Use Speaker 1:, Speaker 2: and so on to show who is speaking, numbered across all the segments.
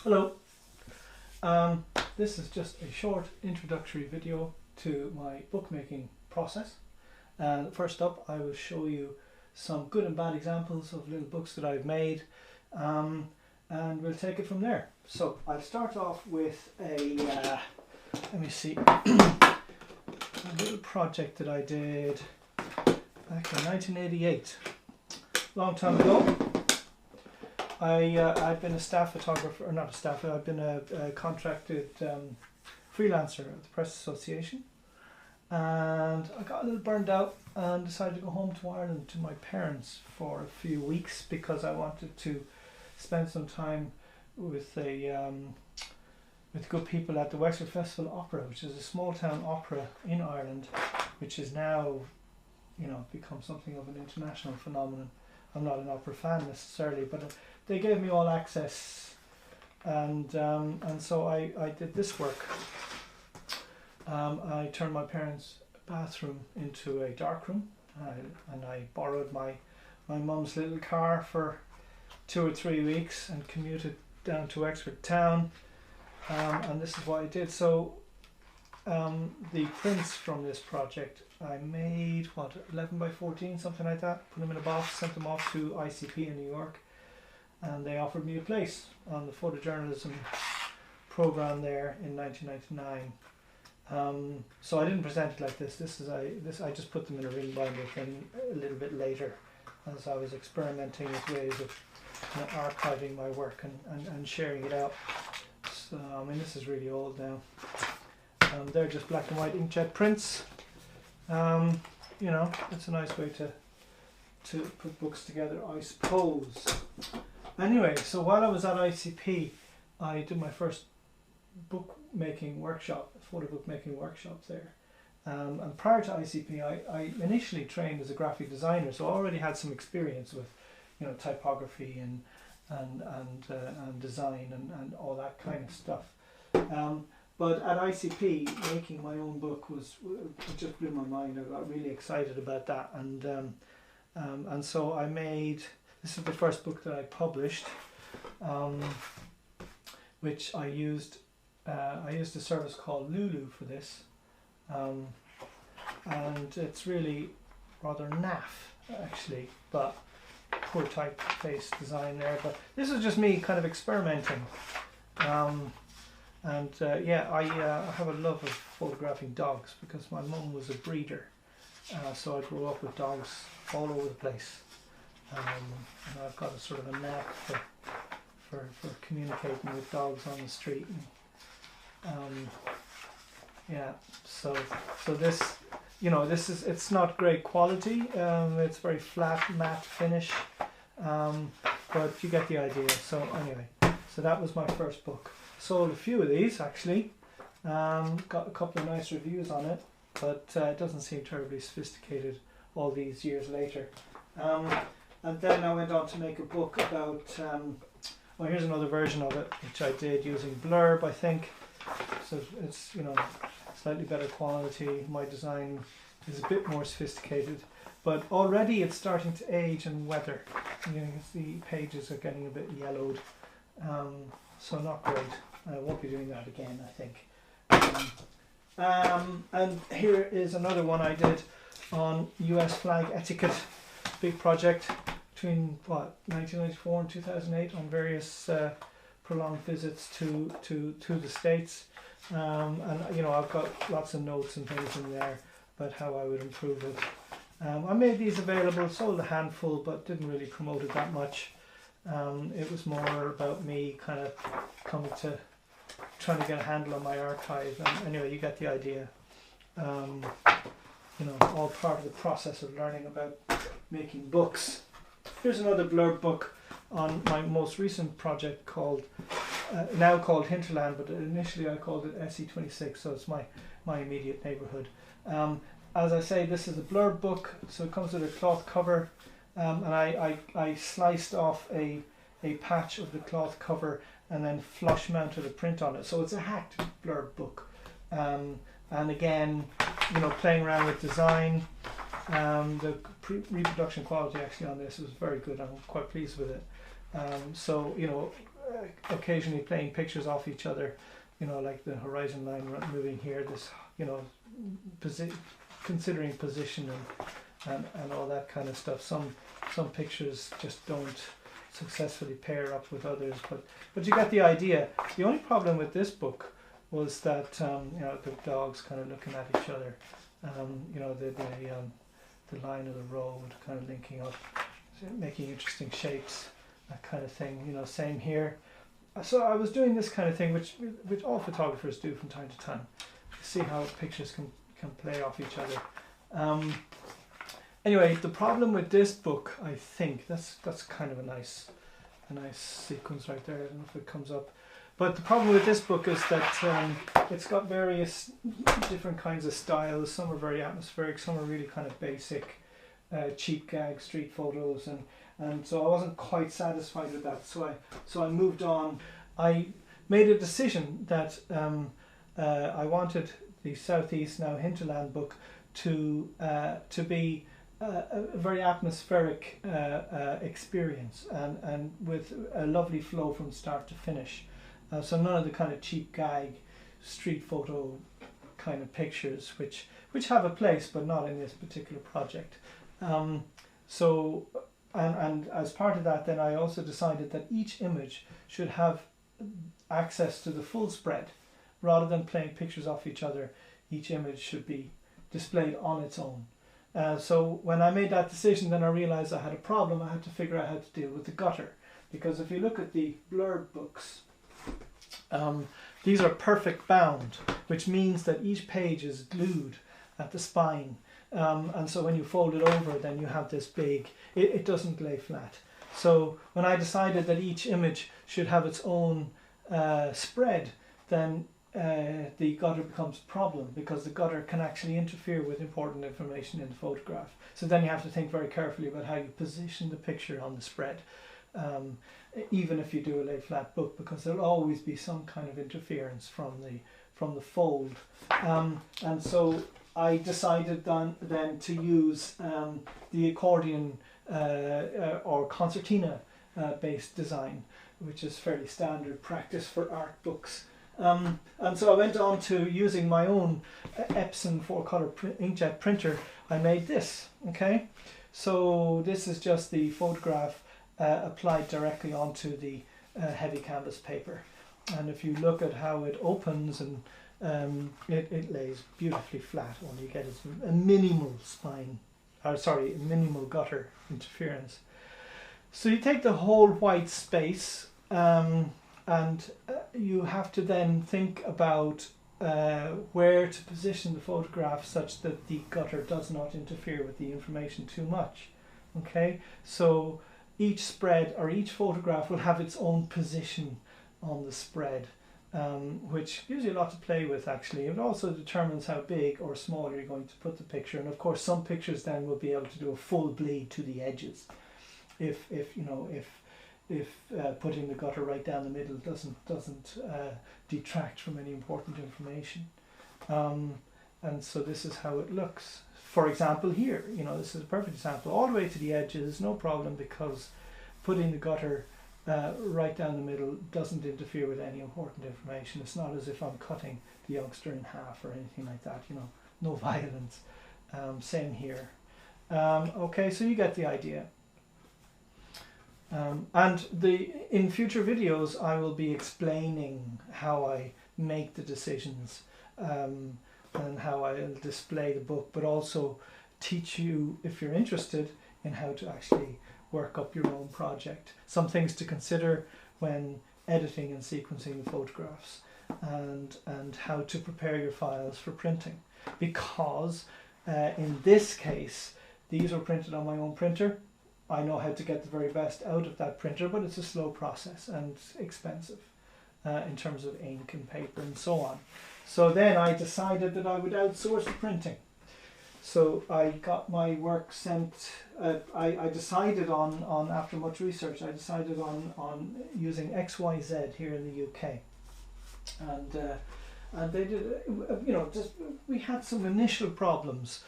Speaker 1: Hello, this is just a short introductory video to my bookmaking process. And first up, I will show you some good and bad examples of little books that I've made, and we'll take it from there. So I'll start off with a, let me see, a little project that I did back in 1988, long time ago. I've been a staff photographer, or not a staff, I've been a contracted freelancer at the Press Association, and I got a little burned out and decided to go home to Ireland to my parents for a few weeks because I wanted to spend some time with with good people at the Wexford Festival Opera, which is a small town opera in Ireland, which is now, you know, become something of an international phenomenon. I'm not an opera fan necessarily, but they gave me all access, and so I did this work. I turned my parents' bathroom into a darkroom, and I borrowed my mum's little car for 2 or 3 weeks and commuted down to Wexford town, and this is what I did. So the prints from this project I made, what, 11 by 14, something like that, put them in a box, sent them off to ICP in New York, and they offered me a place on the photojournalism program there in 1999. So I didn't present it like this. I just put them in a ring binder thing a little bit later, as I was experimenting with ways of, you know, archiving my work and sharing it out. So I mean, this is really old now. They're just black and white inkjet prints. You know, it's a nice way to put books together, I suppose. Anyway, so while I was at ICP, I did my first bookmaking workshop, photobook making workshop there. And prior to ICP, I initially trained as a graphic designer, so I already had some experience with, you know, typography and design and all that kind of stuff. But at ICP, making my own book it just blew my mind. I got really excited about that, and so I made. This is the first book that I published, which I used a service called Lulu for this, and it's really rather naff actually, but poor typeface design there. But this is just me kind of experimenting. Yeah, I have a love of photographing dogs because my mum was a breeder, so I grew up with dogs all over the place, and I've got a sort of a knack for communicating with dogs on the street. And, yeah, so this, you know, it's not great quality. It's very flat matte finish, but you get the idea. So anyway, so that was my first book. Sold a few of these actually, got a couple of nice reviews on it, but it doesn't seem terribly sophisticated all these years later. And then I went on to make a book about, well, here's another version of it, which I did using Blurb, I think. So it's, you know, slightly better quality. My design is a bit more sophisticated, but already it's starting to age and weather. You know, the pages are getting a bit yellowed, so not great. I won't be doing that again, I think. And here is another one I did on US flag etiquette, big project between what, 1994 and 2008, on various prolonged visits to the States. And you know, I've got lots of notes and things in there about how I would improve it. I made these available, sold a handful, but didn't really promote it that much. It was more about me kind of trying to get a handle on my archive, and anyway, you get the idea. You know, all part of the process of learning about making books. Here's another Blurb book on my most recent project called, now called Hinterland, but initially I called it SE26, so it's my immediate neighbourhood. As I say, this is a Blurb book, so it comes with a cloth cover, and I sliced off a patch of the cloth cover and then flush mounted a print on it. So it's a hacked Blurb book. And again, you know, playing around with design. The reproduction quality actually on this was very good. I'm quite pleased with it. So, you know, occasionally playing pictures off each other, you know, like the horizon line moving here, this, you know, considering position and all that kind of stuff. Some pictures just don't successfully pair up with others, but you get the idea. The only problem with this book was that you know, the dogs kind of looking at each other, you know, the line of the road kind of linking up, making interesting shapes, that kind of thing, you know. Same here. So I was doing this kind of thing, which all photographers do from time to time, to see how pictures can play off each other. Anyway, the problem with this book, I think, that's kind of a nice sequence right there. I don't know if it comes up. But the problem with this book is that it's got various different kinds of styles. Some are very atmospheric, some are really kind of basic, cheap gag street photos, and so I wasn't quite satisfied with that. So I moved on. I made a decision that I wanted the Southeast Now Hinterland book to be a very atmospheric experience, and with a lovely flow from start to finish. So none of the kind of cheap gag street photo kind of pictures, which have a place but not in this particular project. So as part of that, then I also decided that each image should have access to the full spread. Rather than playing pictures off each other, each image should be displayed on its own. So when I made that decision, then I realized I had a problem. I had to figure out how to deal with the gutter, because if you look at the blurb books, these are perfect bound, which means that each page is glued at the spine, and so when you fold it over, then you have this big, it doesn't lay flat. So when I decided that each image should have its own spread, then the gutter becomes a problem, because the gutter can actually interfere with important information in the photograph. So then you have to think very carefully about how you position the picture on the spread, even if you do a lay flat book, because there'll always be some kind of interference from the fold. And so I decided then to use the accordion or concertina based design, which is fairly standard practice for art books. And so I went on to using my own Epson 4-color inkjet printer. I made this. Okay, so this is just the photograph applied directly onto the heavy canvas paper, and if you look at how it opens, and it lays beautifully flat. All you get is a minimal minimal gutter interference. So you take the whole white space, and you have to then think about where to position the photograph such that the gutter does not interfere with the information too much. Okay, so each spread or each photograph will have its own position on the spread, which gives you a lot to play with actually. It also determines how big or small you're going to put the picture, and of course some pictures then will be able to do a full bleed to the edges if putting the gutter right down the middle doesn't detract from any important information. And so this is how it looks. For example, here, you know, this is a perfect example. All the way to the edges, no problem, because putting the gutter right down the middle doesn't interfere with any important information. It's not as if I'm cutting the youngster in half or anything like that, you know, no violence. Same here. Okay, so you get the idea. And in future videos I will be explaining how I make the decisions and how I'll display the book, but also teach you, if you're interested, in how to actually work up your own project. Some things to consider when editing and sequencing the photographs, and how to prepare your files for printing, because in this case these are printed on my own printer. I know how to get the very best out of that printer, but it's a slow process and expensive in terms of ink and paper and so on. So then I decided that I would outsource the printing. So I got my work sent, I decided on after much research, I decided on using XYZ here in the UK. And they did, you know, we had some initial problems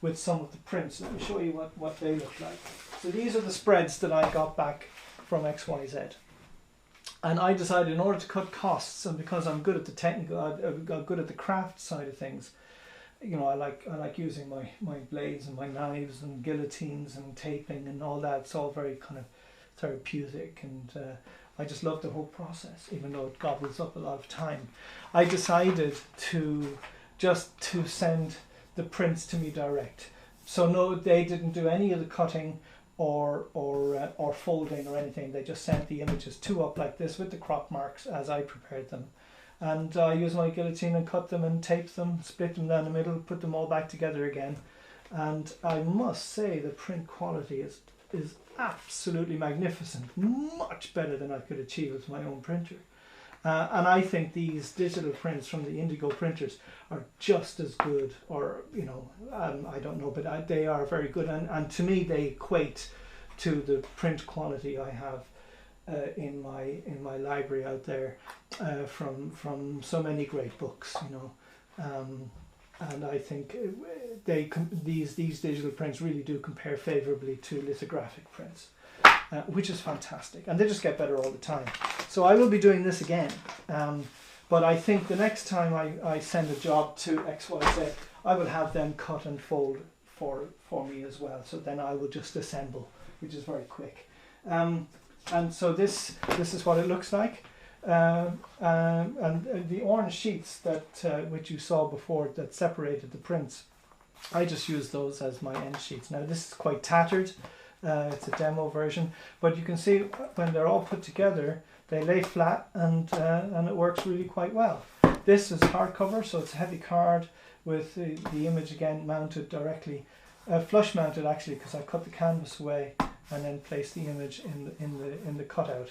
Speaker 1: with some of the prints. Let me show you what they look like. So these are the spreads that I got back from XYZ. And I decided, in order to cut costs, and because I'm good at the technical, I'm good at the craft side of things, you know, I like using my blades and my knives and guillotines and taping and all that. It's all very kind of therapeutic, and I just love the whole process, even though it gobbles up a lot of time. I decided to send the prints to me direct. So no, they didn't do any of the cutting or folding or anything. They just sent the images up like this with the crop marks as I prepared them. And I used my guillotine and cut them and taped them, split them down the middle, put them all back together again. And I must say the print quality is absolutely magnificent, much better than I could achieve with my own printer. And I think these digital prints from the Indigo printers are just as good, or you know, I don't know, but they are very good, and to me they equate to the print quality I have in my library out there from so many great books, you know. And I think these digital prints really do compare favourably to lithographic prints, which is fantastic, and they just get better all the time. So I will be doing this again, but I think the next time I send a job to XYZ, I will have them cut and fold for me as well. So then I will just assemble, which is very quick. And so this is what it looks like. And the orange sheets that which you saw before that separated the prints, I just use those as my end sheets. Now this is quite tattered. It's a demo version, but you can see when they're all put together, they lay flat, and it works really quite well. This is hardcover, so it's a heavy card with the image again mounted directly, flush mounted actually, because I cut the canvas away and then placed the image in the cutout.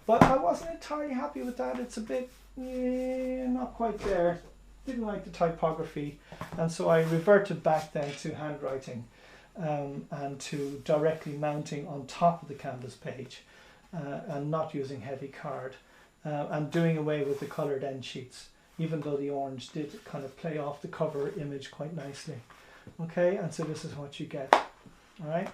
Speaker 1: But I wasn't entirely happy with that. It's a bit not quite there. Didn't like the typography, and so I reverted back then to handwriting. And to directly mounting on top of the canvas page, and not using heavy card, and doing away with the coloured end sheets, even though the orange did kind of play off the cover image quite nicely. Okay, and so this is what you get. All right.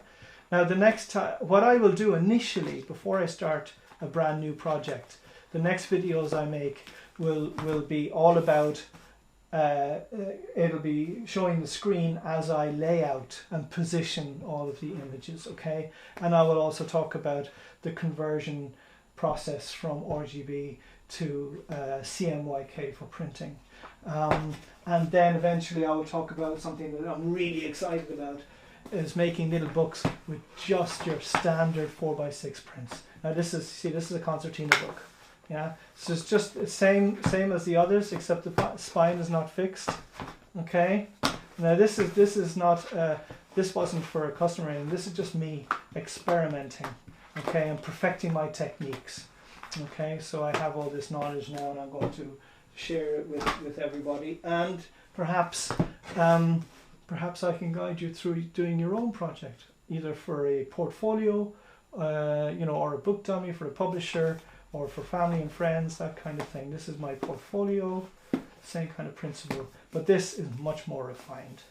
Speaker 1: Now the next time, what I will do initially, before I start a brand new project, the next videos I make will be all about it'll be showing the screen as I lay out and position all of the images, okay? And I will also talk about the conversion process from RGB to CMYK for printing. And then eventually I will talk about something that I'm really excited about, is making little books with just your standard 4x6 prints. Now this is a concertina book. Yeah, so it's just the same as the others, except the spine is not fixed. Okay, now this is not this wasn't for a customer, and this is just me experimenting. Okay, and perfecting my techniques. Okay, so I have all this knowledge now, and I'm going to share it with everybody, and perhaps I can guide you through doing your own project, either for a portfolio, you know, or a book dummy for a publisher, or for family and friends, that kind of thing. This is my portfolio, same kind of principle, but this is much more refined.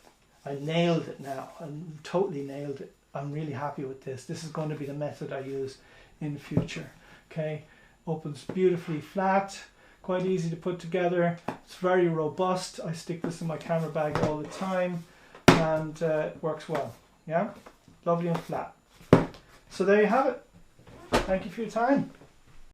Speaker 1: I nailed it now. I totally nailed it. I'm really happy with this. This is going to be the method I use in the future. Okay, opens beautifully flat, quite easy to put together. It's very robust. I stick this in my camera bag all the time, and it works well. Yeah, lovely and flat. So there you have it. Thank you for your time.